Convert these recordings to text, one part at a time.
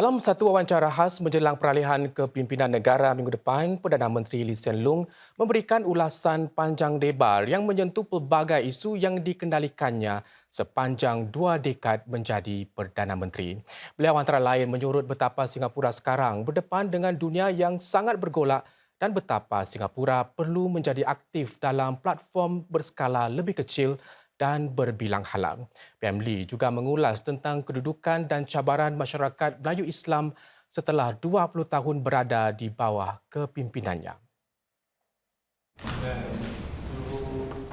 Dalam satu wawancara khas menjelang peralihan kepimpinan negara minggu depan, Perdana Menteri Loong memberikan ulasan panjang lebar yang menyentuh pelbagai isu yang dikendalikannya sepanjang 2 dekad menjadi Perdana Menteri. Beliau antara lain menyurut betapa Singapura sekarang berdepan dengan dunia yang sangat bergolak dan betapa Singapura perlu menjadi aktif dalam platform berskala lebih kecil dan berbilang halang. PM Lee juga mengulas tentang kedudukan dan cabaran masyarakat Melayu Islam setelah 20 tahun berada di bawah kepimpinannya.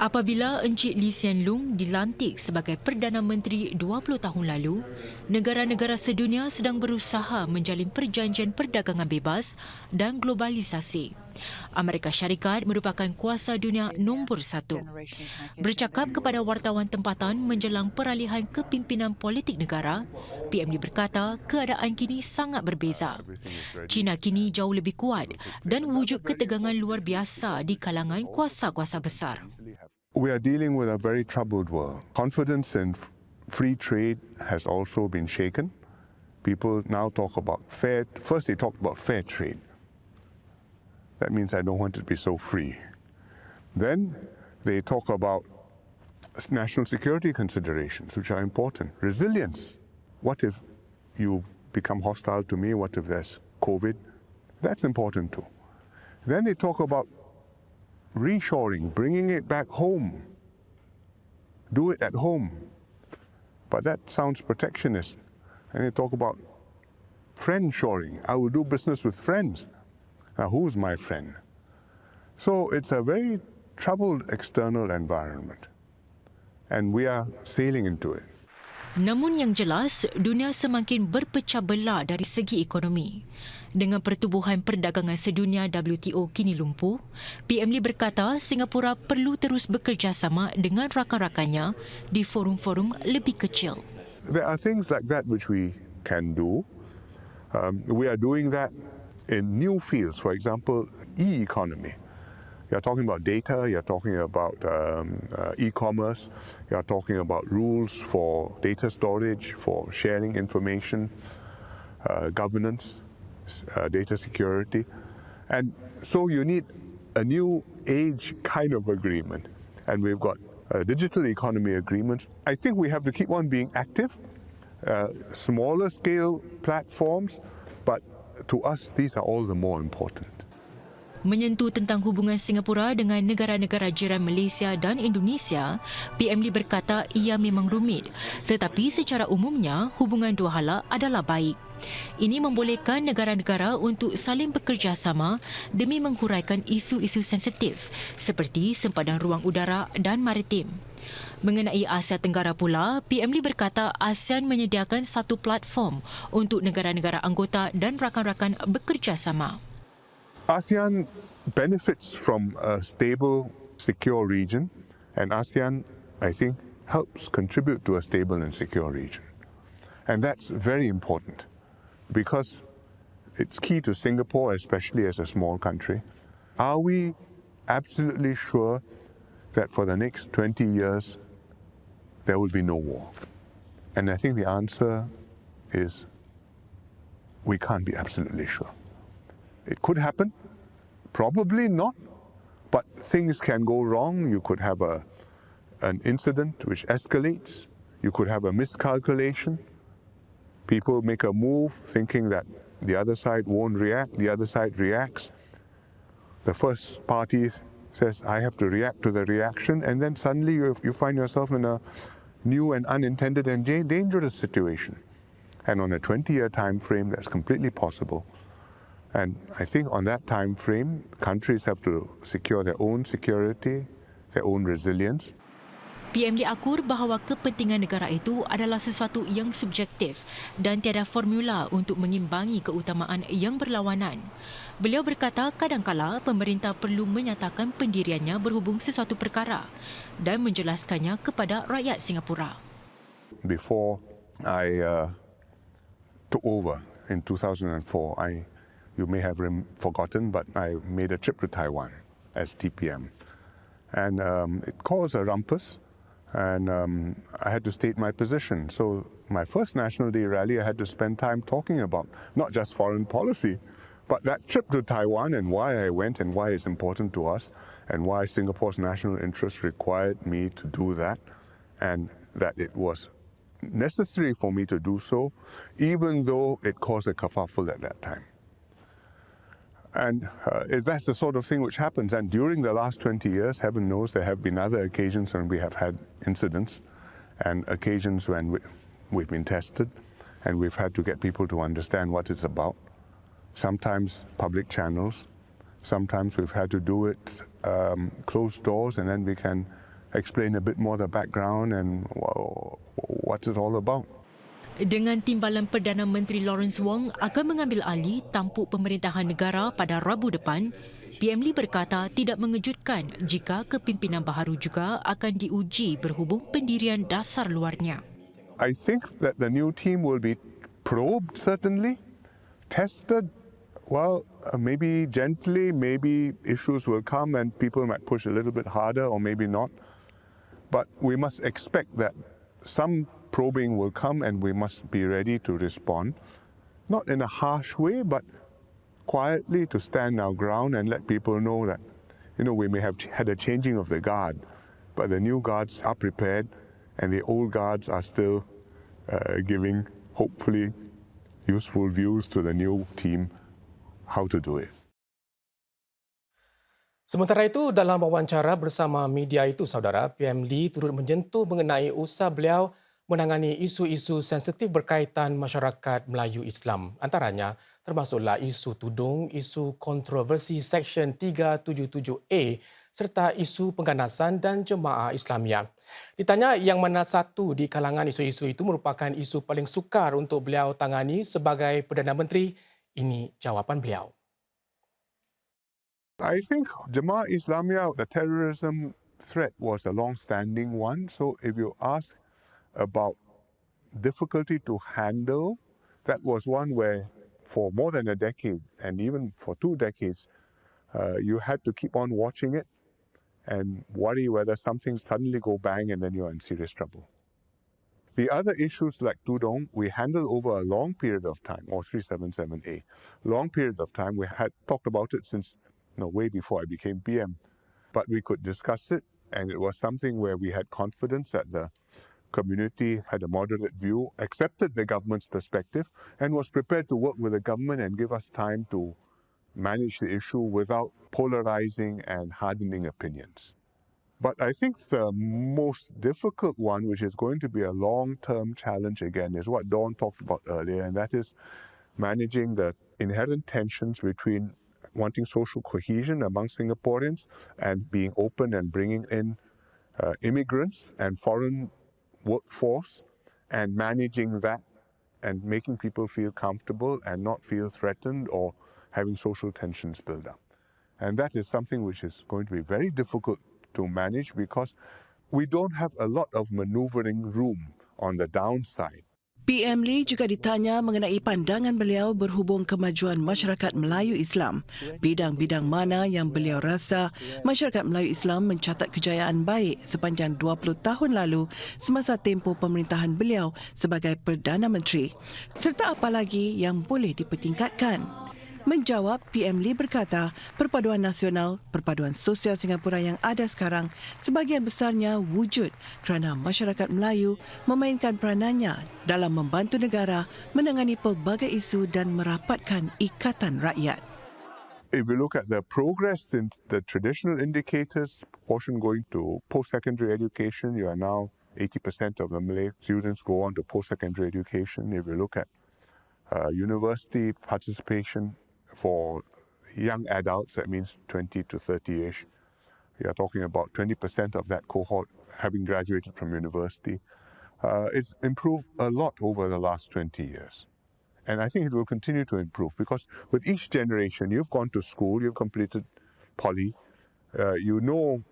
Apabila Encik Hsien dilantik sebagai Perdana Menteri 20 tahun lalu, negara-negara sedunia sedang berusaha menjalin perjanjian perdagangan bebas dan globalisasi. Amerika Syarikat merupakan kuasa dunia nombor 1. Bercakap kepada wartawan tempatan menjelang peralihan kepimpinan politik negara, PM Lee berkata keadaan kini sangat berbeza. China kini jauh lebih kuat dan wujud ketegangan luar biasa di kalangan kuasa-kuasa besar. We are dealing with a very troubled world. Confidence in free trade has also been shaken. People now talk about first they talked about fair trade. That means I don't want it to be so free. Then they talk about national security considerations, which are important. Resilience. What if you become hostile to me? What if there's COVID? That's important too. Then they talk about reshoring, bringing it back home. Do it at home. But that sounds protectionist. And they talk about friend-shoring. I will do business with friends. Now, who's my friend? So it's a very troubled external environment. And we are sailing into it. Namun yang jelas, dunia semakin berpecah belah dari segi ekonomi. Dengan pertubuhan perdagangan sedunia WTO kini lumpuh, PM Lee berkata Singapura perlu terus bekerjasama dengan rakan-rakannya di forum-forum lebih kecil. There are things like that which we can do. We are doing that in new fields, for example, e-economy. You're talking about data, you're talking about e-commerce, you're talking about rules for data storage, for sharing information, governance, data security. And so you need a new age kind of agreement. And we've got digital economy agreements. I think we have to keep on being active, smaller scale platforms, but to us, these are all the more important. Menyentuh tentang hubungan Singapura dengan negara-negara jiran Malaysia dan Indonesia, PM Lee berkata ia memang rumit, tetapi secara umumnya hubungan dua hala adalah baik. Ini membolehkan negara-negara untuk saling bekerjasama demi menghuraikan isu-isu sensitif seperti sempadan ruang udara dan maritim. Mengenai Asia Tenggara pula, PM Lee berkata ASEAN menyediakan satu platform untuk negara-negara anggota dan rakan-rakan bekerjasama. ASEAN benefits from a stable, secure region, and ASEAN, I think, helps contribute to a stable and secure region. And that's very important because it's key to Singapore, especially as a small country. Are we absolutely sure that for the next 20 years there will be no war? And I think the answer is we can't be absolutely sure. It could happen, probably not, but things can go wrong. You could have an incident which escalates. You could have a miscalculation. People make a move thinking that the other side won't react, the other side reacts. The first party says, I have to react to the reaction, and then suddenly you find yourself in a new and unintended and dangerous situation. And on a 20-year time frame, that's completely possible. And I think on that time frame, countries have to secure their own security, their own resilience. PM Lee akur bahawa kepentingan negara itu adalah sesuatu yang subjektif dan tiada formula untuk mengimbangi keutamaan yang berlawanan. Beliau berkata kadangkala pemerintah perlu menyatakan pendiriannya berhubung sesuatu perkara dan menjelaskannya kepada rakyat Singapura. Before I took over in 2004, you may have forgotten, but I made a trip to Taiwan as TPM. And it caused a rumpus. And I had to state my position. So my first National Day rally, I had to spend time talking about not just foreign policy, but that trip to Taiwan and why I went and why it's important to us and why Singapore's national interest required me to do that and that it was necessary for me to do so, even though it caused a kerfuffle at that time. And that's the sort of thing which happens. And during the last 20 years, heaven knows there have been other occasions when we have had incidents and occasions when we've been tested and we've had to get people to understand what it's about. Sometimes public channels, sometimes we've had to do it closed doors, and then we can explain a bit more the background and what's it all about. Dengan timbalan Perdana Menteri Lawrence Wong akan mengambil alih tampuk pemerintahan negara pada Rabu depan, PM Lee berkata tidak mengejutkan jika kepimpinan baharu juga akan diuji berhubung pendirian dasar luarnya. I think that the new team will be probed, certainly, tested. Well, maybe gently, maybe issues will come and people might push a little bit harder or maybe not. But we must expect that some probing will come and we must be ready to respond, not in a harsh way, but quietly to stand our ground and let people know that, we may have had a changing of the guard, but the new guards are prepared and the old guards are still giving, hopefully, useful views to the new team how to do it. Sementara itu, dalam wawancara bersama media itu, saudara, PM Lee turut menyentuh mengenai usaha beliau menangani isu-isu sensitif berkaitan masyarakat Melayu Islam. Antaranya termasuklah isu tudung, isu kontroversi Seksyen 377A serta isu pengganasan dan jemaah Islamiah. Ditanya yang mana satu di kalangan isu-isu itu merupakan isu paling sukar untuk beliau tangani sebagai Perdana Menteri, ini jawapan beliau. I think Jemaah Islamiyah, the terrorism threat was a long-standing one. So if you ask about difficulty to handle, that was one where for more than a decade and even for 2 decades, you had to keep on watching it and worry whether something suddenly go bang and then you're in serious trouble. The other issues like Tudong, we handled over a long period of time, or 377A, long period of time. We had talked about it since way before I became PM. But we could discuss it, and it was something where we had confidence that the community had a moderate view, accepted the government's perspective, and was prepared to work with the government and give us time to manage the issue without polarizing and hardening opinions. But I think the most difficult one, which is going to be a long-term challenge again, is what Dawn talked about earlier, and that is managing the inherent tensions between wanting social cohesion among Singaporeans and being open and bringing in immigrants and foreign workforce and managing that and making people feel comfortable and not feel threatened or having social tensions build up. And that is something which is going to be very difficult to manage because we don't have a lot of maneuvering room on the downside. PM Lee juga ditanya mengenai pandangan beliau berhubung kemajuan masyarakat Melayu Islam. Bidang-bidang mana yang beliau rasa masyarakat Melayu Islam mencatat kejayaan baik sepanjang 20 tahun lalu semasa tempoh pemerintahan beliau sebagai Perdana Menteri. Serta apa lagi yang boleh dipertingkatkan. Menjawab, PM Lee berkata perpaduan nasional, perpaduan sosial Singapura yang ada sekarang sebahagian besarnya wujud kerana masyarakat Melayu memainkan peranannya dalam membantu negara menangani pelbagai isu dan merapatkan ikatan rakyat. If we look at the progress in the traditional indicators, portion going to post-secondary education, you are now 80% of the Malay students go on to post-secondary education. If you look at university participation, for young adults, that means 20 to 30-ish. We are talking about 20% of that cohort having graduated from university. It's improved a lot over the last 20 years. And I think it will continue to improve because with each generation, you've gone to school, you've completed poly, you know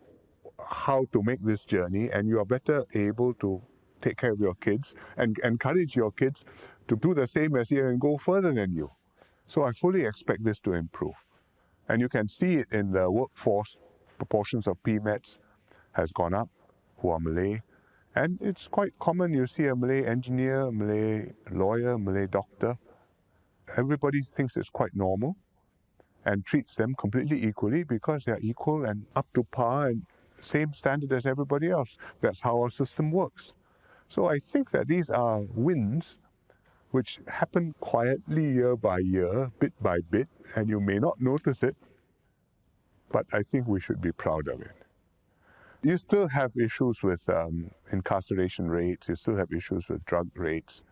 how to make this journey and you are better able to take care of your kids and encourage your kids to do the same as you and go further than you. So I fully expect this to improve. And you can see it in the workforce. Proportions of PMETs has gone up, who are Malay. And it's quite common, you see a Malay engineer, Malay lawyer, Malay doctor. Everybody thinks it's quite normal and treats them completely equally because they're equal and up to par and same standard as everybody else. That's how our system works. So I think that these are wins which happen quietly year by year, bit by bit, and you may not notice it, but I think we should be proud of it. You still have issues with incarceration rates, you still have issues with drug rates,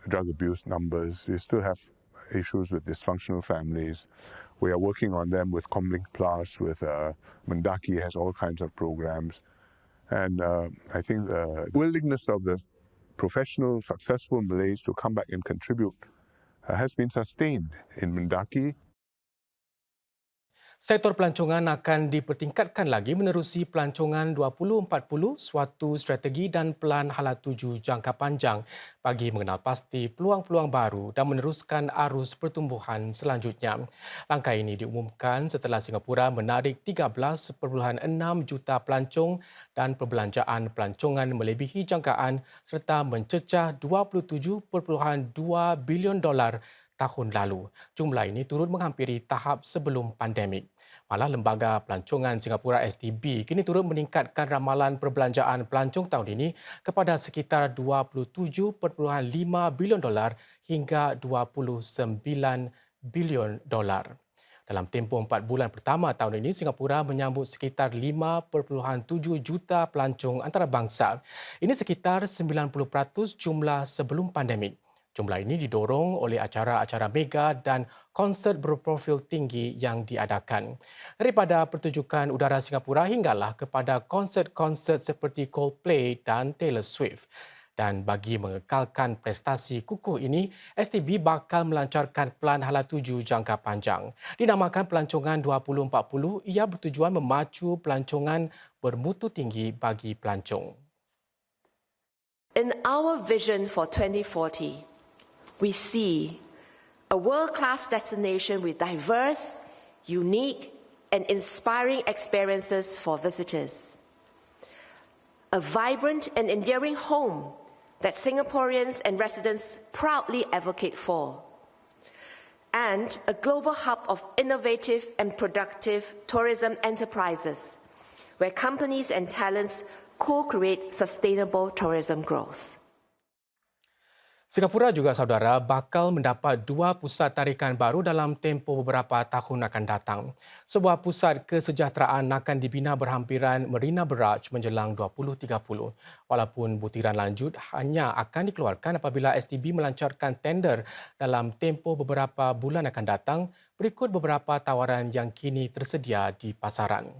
drug abuse numbers, you still have issues with dysfunctional families. We are working on them with Comlink Plus, with Mendaki has all kinds of programs. And I think the willingness of the professional, successful Malays to come back and contribute has been sustained in Mendaki. Sektor pelancongan akan dipertingkatkan lagi menerusi pelancongan 2040, suatu strategi dan pelan hala tuju jangka panjang bagi mengenal pasti peluang-peluang baru dan meneruskan arus pertumbuhan selanjutnya. Langkah ini diumumkan setelah Singapura menarik 13.6 juta pelancong dan perbelanjaan pelancongan melebihi jangkaan serta mencecah $27.2 bilion tahun lalu. Jumlah ini turut menghampiri tahap sebelum pandemik. Malah Lembaga Pelancongan Singapura STB kini turut meningkatkan ramalan perbelanjaan pelancong tahun ini kepada sekitar $27.5 bilion hingga $29 bilion. Dalam tempoh 4 bulan pertama tahun ini, Singapura menyambut sekitar 5.7 juta pelancong antarabangsa. Ini sekitar 90% jumlah sebelum pandemik. Jumlah ini didorong oleh acara-acara mega dan konsert berprofil tinggi yang diadakan. Daripada pertunjukan udara Singapura hinggalah kepada konsert-konsert seperti Coldplay dan Taylor Swift. Dan bagi mengekalkan prestasi kukuh ini, STB bakal melancarkan pelan hala tuju jangka panjang. Dinamakan Pelancongan 2040, ia bertujuan memacu pelancongan bermutu tinggi bagi pelancong. In our vision for 2040, we see a world-class destination with diverse, unique, and inspiring experiences for visitors. A vibrant and endearing home that Singaporeans and residents proudly advocate for. And a global hub of innovative and productive tourism enterprises, where companies and talents co-create sustainable tourism growth. Singapura juga saudara bakal mendapat 2 pusat tarikan baru dalam tempoh beberapa tahun akan datang. Sebuah pusat kesejahteraan akan dibina berhampiran Marina Barrage menjelang 2030. Walaupun butiran lanjut hanya akan dikeluarkan apabila STB melancarkan tender dalam tempoh beberapa bulan akan datang, berikut beberapa tawaran yang kini tersedia di pasaran.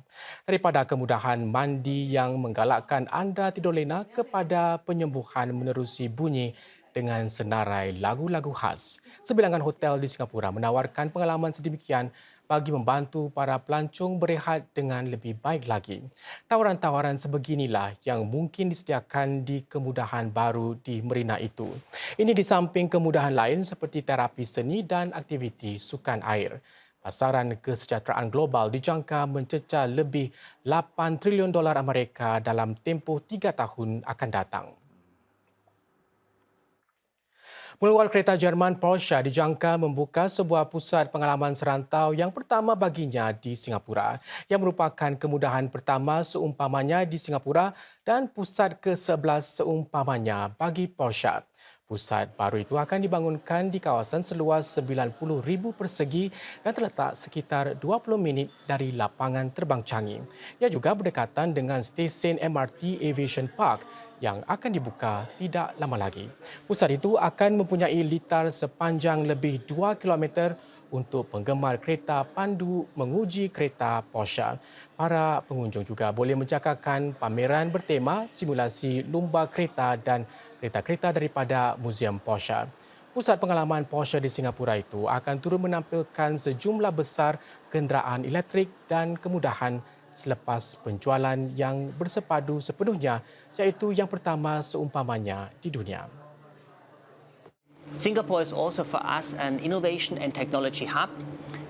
Daripada kemudahan mandi yang menggalakkan anda tidur lena kepada penyembuhan menerusi bunyi dengan senarai lagu-lagu khas. Sebilangan hotel di Singapura menawarkan pengalaman sedemikian bagi membantu para pelancong berehat dengan lebih baik lagi. Tawaran-tawaran sebeginilah yang mungkin disediakan di kemudahan baru di Marina itu. Ini di samping kemudahan lain seperti terapi seni dan aktiviti sukan air. Pasaran kesejahteraan global dijangka mencecah lebih $8 triliun Amerika dalam tempoh 3 tahun akan datang. Pengeluar kereta Jerman Porsche dijangka membuka sebuah pusat pengalaman serantau yang pertama baginya di Singapura, yang merupakan kemudahan pertama seumpamanya di Singapura dan pusat ke-11 seumpamanya bagi Porsche. Pusat baru itu akan dibangunkan di kawasan seluas 90,000 persegi dan terletak sekitar 20 minit dari lapangan terbang Changi. Ia juga berdekatan dengan stesen MRT Aviation Park yang akan dibuka tidak lama lagi. Pusat itu akan mempunyai litar sepanjang lebih 2 km untuk penggemar kereta pandu menguji kereta Porsche. Para pengunjung juga boleh menjangkakan pameran bertema simulasi lumba kereta dan kereta-kereta daripada Muzium Porsche. Pusat pengalaman Porsche di Singapura itu akan turut menampilkan sejumlah besar kenderaan elektrik dan kemudahan selepas penjualan yang bersepadu sepenuhnya, iaitu yang pertama seumpamanya di dunia. Singapore is also for us an innovation and technology hub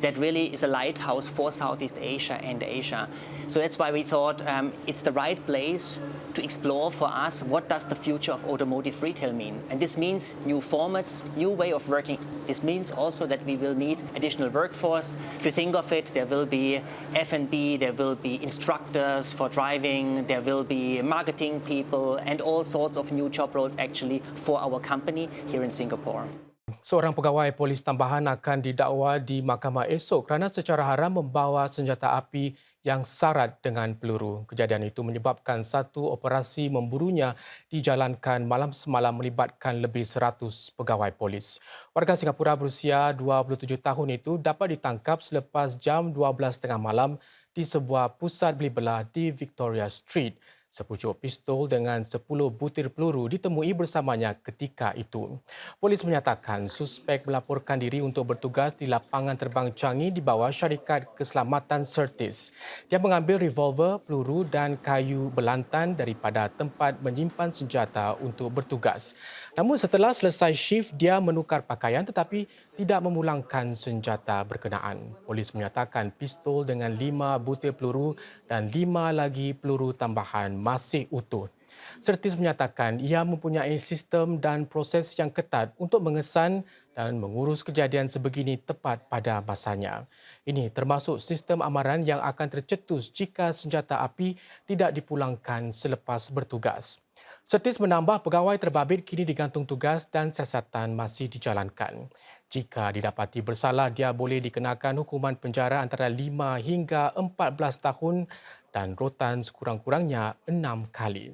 that really is a lighthouse for Southeast Asia and Asia. So that's why we thought it's the right place to explore for us what does the future of automotive retail mean. And this means new formats, new way of working. This means also that we will need additional workforce. If you think of it, there will be F&B, there will be instructors for driving, there will be marketing people and all sorts of new job roles actually for our company here in Singapore. Seorang pegawai polis tambahan akan didakwa di mahkamah esok kerana secara haram membawa senjata api yang syarat dengan peluru. Kejadian itu menyebabkan satu operasi memburunya dijalankan malam semalam melibatkan lebih 100 pegawai polis. Warga Singapura berusia 27 tahun itu dapat ditangkap selepas jam 12.30 malam di sebuah pusat beli belah di Victoria Street. Sepucuk pistol dengan 10 butir peluru ditemui bersamanya ketika itu. Polis menyatakan suspek melaporkan diri untuk bertugas di lapangan terbang Changi di bawah syarikat keselamatan Sertis. Dia mengambil revolver, peluru dan kayu belantan daripada tempat menyimpan senjata untuk bertugas. Namun setelah selesai shift, dia menukar pakaian tetapi tidak memulangkan senjata berkenaan. Polis menyatakan pistol dengan 5 butir peluru dan 5 lagi peluru tambahan masih utuh. Sertis menyatakan ia mempunyai sistem dan proses yang ketat untuk mengesan dan mengurus kejadian sebegini tepat pada masanya. Ini termasuk sistem amaran yang akan tercetus jika senjata api tidak dipulangkan selepas bertugas. Sertis menambah pegawai terbabit kini digantung tugas dan siasatan masih dijalankan. Jika didapati bersalah, dia boleh dikenakan hukuman penjara antara 5 hingga 14 tahun dan rotan sekurang-kurangnya 6 kali.